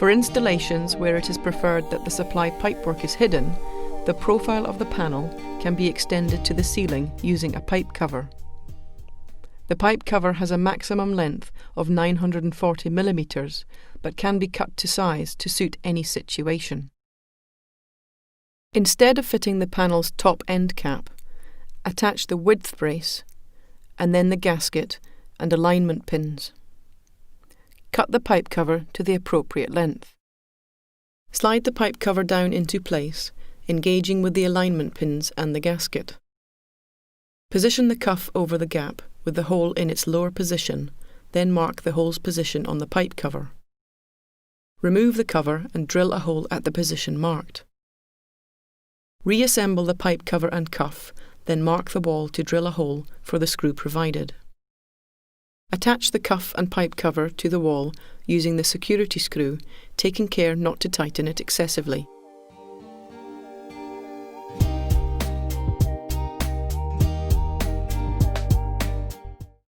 For installations where it is preferred that the supply pipework is hidden, the profile of the panel can be extended to the ceiling using a pipe cover. The pipe cover has a maximum length of 940 mm, but can be cut to size to suit any situation. Instead of fitting the panel's top end cap, attach the width brace and then the gasket and alignment pins. Cut the pipe cover to the appropriate length. Slide the pipe cover down into place, engaging with the alignment pins and the gasket. Position the cuff over the gap with the hole in its lower position, then mark the hole's position on the pipe cover. Remove the cover and drill a hole at the position marked. Reassemble the pipe cover and cuff, then mark the wall to drill a hole for the screw provided. Attach the cuff and pipe cover to the wall using the security screw, taking care not to tighten it excessively.